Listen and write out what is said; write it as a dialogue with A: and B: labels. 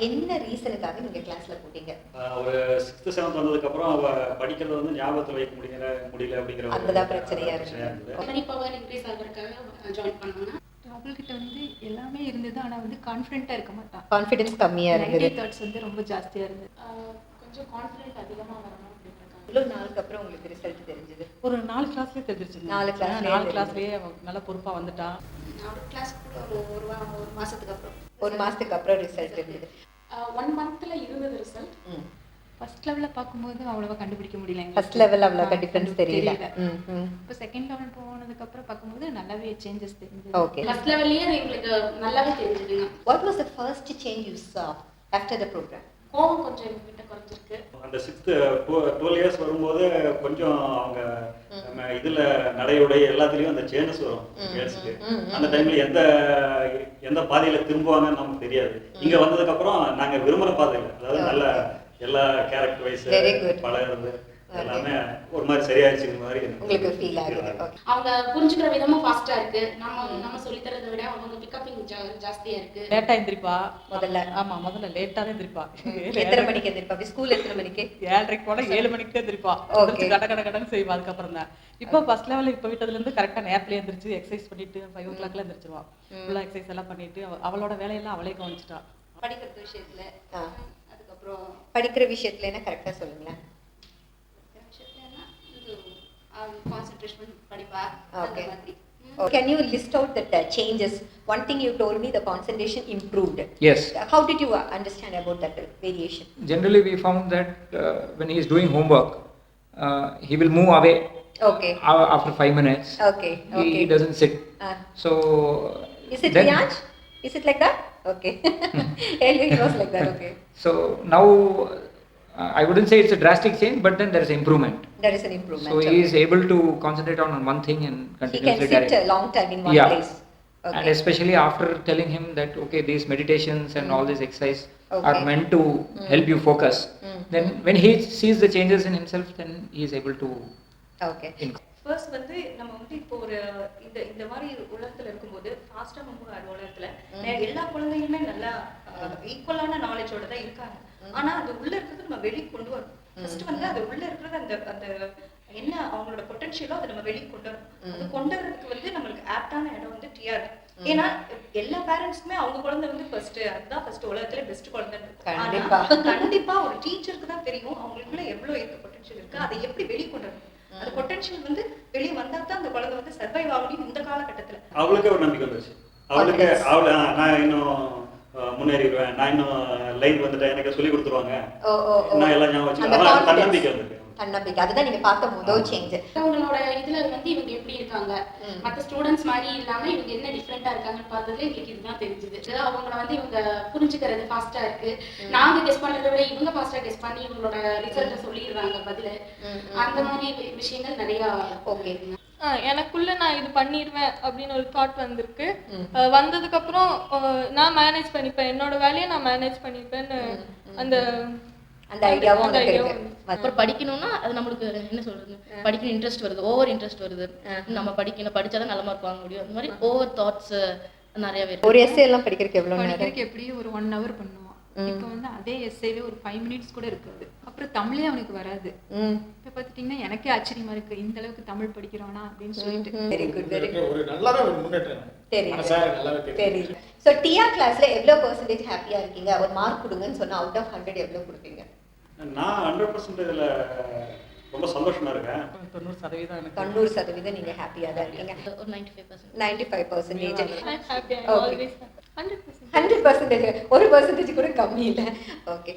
A: என்ன ரீசனுக்காக நீங்க கிளாஸ்ல போட்டீங்க?
B: ஒரு 6th 7th வந்ததுக்கு அப்புறம் அவ படிக்கிறது வந்து ஞாபகத்துல வைக்க முடியல அப்படிங்கிற
A: அதுதான் பிரச்சனையா
B: இருந்தது.
C: மெமரி பவர் இன்க்ரீஸ் ஆகிறதுக்காக ஜாயின் பண்ணாங்க.
D: அவள்கிட்ட வந்து எல்லாமே இருந்தது, ஆனா வந்து கான்ஃபிடென்ட்டா இருக்க மாட்டான்.
A: கான்ஃபிடன்ஸ் கம்மியா இருந்தது.
D: தாட்ஸ் வந்து ரொம்ப ஜாஸ்தியா இருந்தது.
C: கொஞ்சம் கான்ஃபிடென்ட் அதிகமா வரணும் அப்படின்றாங்க.
A: இவ்வளவு நாளுக்கு அப்புறம் உங்களுக்கு ரிசல்ட் தெரிஞ்சது?
E: ஒரு 4 கிளாஸ்லயே தெரிஞ்சிருச்சு.
A: 4
E: கிளாஸ்லயே நல்ல பொறுப்பா வந்துட்டா.
C: 4 கிளாஸ் கூட ஒரு மாசத்துக்கு அப்புறம்.
A: ஒரு மாசத்துக்கு அப்புறம் ரிசல்ட் இருந்தது.
C: 1 மந்த்ல இருந்தது ரிசல்ட்.
D: ஃபர்ஸ்ட் லெவல்ல பாக்கும்போது அவ்வளவா கண்டுபிடிக்க முடியல.
A: ஃபர்ஸ்ட் லெவல் அவ்வளவு டிஃபரன்ஸ் தெரியல.
D: இப்போ செகண்ட் லெவல் போனதுக்கு அப்புறம் பாக்கும்போது நல்லாவே சேஞ்சஸ் தெரிஞ்சது.
A: ஓகே.
C: ஃபர்ஸ்ட் லெவல்லயே உங்களுக்கு நல்லாவே தெரிஞ்சதுங்க.
A: What was the first change you saw after the program?
C: கோவம் கொஞ்சம் எங்ககிட்ட குறைஞ்சிருக்கு.
B: அந்த 6th 12 இயர்ஸ் வரும்போது கொஞ்சம் அவங்க இதுல நடையுடைய எல்லாத்துலயும் அந்த சேஞ்சஸ் வரும் கேர்ள்ஸ்க்கு. அந்த டைம்ல எந்த பாதையில திரும்புவாங்கன்னு நமக்கு தெரியாது. இங்க வந்ததுக்கு அப்புறம் நாங்க விரும்புற பாதையில, அதாவது நல்ல எல்லா கேரக்டர் வைஸ் பழகிறது எல்லாமே ஒரு மாதிரி சரியாயிடுச்சு மாதிரி
A: உங்களுக்கு ஃபீல் ஆகுது.
C: அவங்க புரிஞ்சுக்கிற விதமும் ஃபாஸ்டா இருக்கு. நம்ம சொல்லி தரதை விட அவங்க பிக்கப்பிங் ஜாஸ்தியா இருக்கு.
E: லேட்டா எந்திரிப்பா
A: முதல்ல.
E: ஆமா, முதல்ல லேட்டா தான் எந்திரிப்பா.
A: எத்தனை மணிக்கு எந்திரிப்பா? ஸ்கூல் எத்தனை மணிக்கு?
E: 7:30 போல 7 மணிக்கு தான் எந்திரிப்பா. கடன்னு செய்வா. அதுக்கப்புறம் தான் இப்போ ஃபர்ஸ்ட் லெவல் இப்போ விட்டதுல இருந்து கரெக்டா நேரத்துல எந்திரிச்சு எக்ஸசைஸ் பண்ணிட்டு 5 o'clockல எந்திரிச்சிருவா. ஃபுல்லா எக்ஸசைஸ் எல்லாம் பண்ணிட்டு அவளோட வேலையெல்லாம் அவளே கவனிச்சிட்டா.
A: படிக்கிற விஷயத்துல அதுக்கப்புறம் படிக்கிற விஷயத்துல என்ன கரெக்டா சொல்லுங்களேன்.
C: concentration படிப்பா.
A: Okay. Can you list out the changes? One thing you told me, the concentration improved.
F: Yes.
A: How did you understand about that variation?
F: Generally, we found that when he is doing homework, he will move away.
A: Okay.
F: After 5 minutes.
A: Okay.
F: He doesn't sit. So.
A: Is it Riyanj? Is it like that? Okay. Earlier he was like that. Okay.
F: So now. I wouldn't say it's a drastic change, but then there is improvement.
A: There is an improvement.
F: So he is able to concentrate on one thing and continuously.
A: He can sit a long time in one place.
F: Okay. And especially after telling him that okay, these meditations and all these exercise are meant to help you focus. Then when he sees the changes in himself, then he is able to.
A: Okay.
G: First வந்து நம்ம வந்து இப்போ ஒரு இந்த மாதிரி உலகத்துல இருக்கும்போது ஃபாஸ்டா மூவ் ஆகிற உலகத்துல எல்லா குழந்தைகளுமே நல்லா ஈக்குவலான நாலேஜோட தான் இருக்காங்க. ஆனா அது உள்ள இருக்கிறது நம்ம வெளியே கொண்டு வரணும். ஃபர்ஸ்ட் வந்து அது உள்ள இருக்கிறது அந்த என்ன அவங்களோட பொட்டன்ஷியலோ அதை நம்ம வெளியே கொண்டு வரணும். அது கொண்டு வரதுக்கு வந்து நம்மளுக்கு ஆப்டான இடம் வந்து டிஆர். ஏன்னா எல்லா பேரண்ட்ஸ்க்குமே அவங்க குழந்தை வந்து அதுதான் ஃபர்ஸ்ட் உலகத்துல பெஸ்ட் குழந்தை. கண்டிப்பா ஒரு டீச்சருக்கு தான் தெரியும் அவங்களுக்குள்ள எவ்வளவு இருக்க பொட்டன்ஷியல் இருக்கு, அதை எப்படி வெளியே கொண்டு வரணும். அந்த பொட்டன்ஷியல் வந்து வெளியே வந்தா தான் அந்த குழந்தை வந்து சர்வைவ் ஆகணும். இந்த காலகட்டத்துல
B: அவளுக்கு ஒரு நம்பிக்கை வந்துச்சு. நான் இன்னும் முன்னேறிடுவேன், நான் இன்னும் லைன் வந்துட்டேன், எனக்கு சொல்லி கொடுத்துருவாங்க, நான் எல்லாம் ஞாபகம் வச்சு தன்னம்பிக்கை வந்துருக்கு.
A: தன்னம்பிக்கை அதுதான் நீங்க பார்த்த முதல் சேஞ்ச்.
C: அவங்களோட இதுல வந்து இவங்க எப்படி இருக்காங்க, மற்ற ஸ்டூடெண்ட்ஸ் மாதிரி இல்லாம இவங்க என்ன டிஃப்ரெண்டா இருக்காங்கன்னு பார்த்ததுல எங்களுக்கு இதுதான் தெரிஞ்சது. அவங்கள வந்து இவங்க புரிஞ்சுக்கிறது ஃபாஸ்டா இருக்கு. நாங்க கெஸ் பண்றதை விட இவங்க ஃபாஸ்டா கெஸ் பண்ணி இவங்களோட ரிசல்ட்டை சொல்லிடுறாங்க பதில. அந்த மாதிரி விஷயங்கள் நிறைய.
A: ஓகே.
H: எனக்குள்ள நான் இது பண்ணிடுவேன் அப்படின்னு ஒரு தாட் வந்திருக்கு. வந்ததுக்கு அப்புறம் நான் மேனேஜ் பண்ணிப்பேன், என்னோட வேலையை நான் மேனேஜ் பண்ணிப்பேன்னு
A: அந்த ஐடியாவும் இருக்கு.
I: அப்புறம் படிக்கணும்னா அது நம்மளுக்கு என்ன சொல்றது, படிக்கணும் இன்ட்ரெஸ்ட் வருது, ஓவர் இன்ட்ரெஸ்ட் வருது. நம்ம படிச்சாதான் நல்ல மார்க் வாங்க முடியும். அந்த மாதிரி ஓவர் தாட்ஸ் நிறையவே இருக்கு.
A: ஒரு எஸ்ஸே எல்லாம் படிக்கிறதுக்கு எவ்வளவு நேரம்?
D: படிக்கிறதுக்கு எப்படியும் ஒரு 1 hour பண்ணுவான். இப்போ வந்து அதே எஸ்ஏவே ஒரு 5 minutes கூட இருக்காது. அப்புறம் தமிழே அவனுக்கு வராது. இப்போ பார்த்துட்டீங்கன்னா எனக்கே ஆச்சரியமா இருக்கு, இந்த அளவுக்கு தமிழ் படிக்கிறானா அப்படின்னு சொல்லிட்டு.
A: Very good, very good.
J: ஒரு நல்ல ஒரு முன்னேற்றம்
A: தெரியுது. ஸோ டிஆர் கிளாஸ்ல எவ்வளவு பெர்சன்டேஜ் ஹாப்பியா இருக்கீங்க? ஒரு மார்க் கொடுங்கன்னு சொன்னா அவுட் ஆஃப் 100 எவ்வளவு கொடுப்பீங்க?
B: நான் 100% இதுல ரொம்ப சந்தோஷமா இருக்கேன்.
A: 90% நீங்க ஹாப்பியா தான் இருக்கீங்க.
I: ஒரு 95%.
A: 95%. 100% ஒரு percentage கூட கம்மி இல்லை. ஓகே.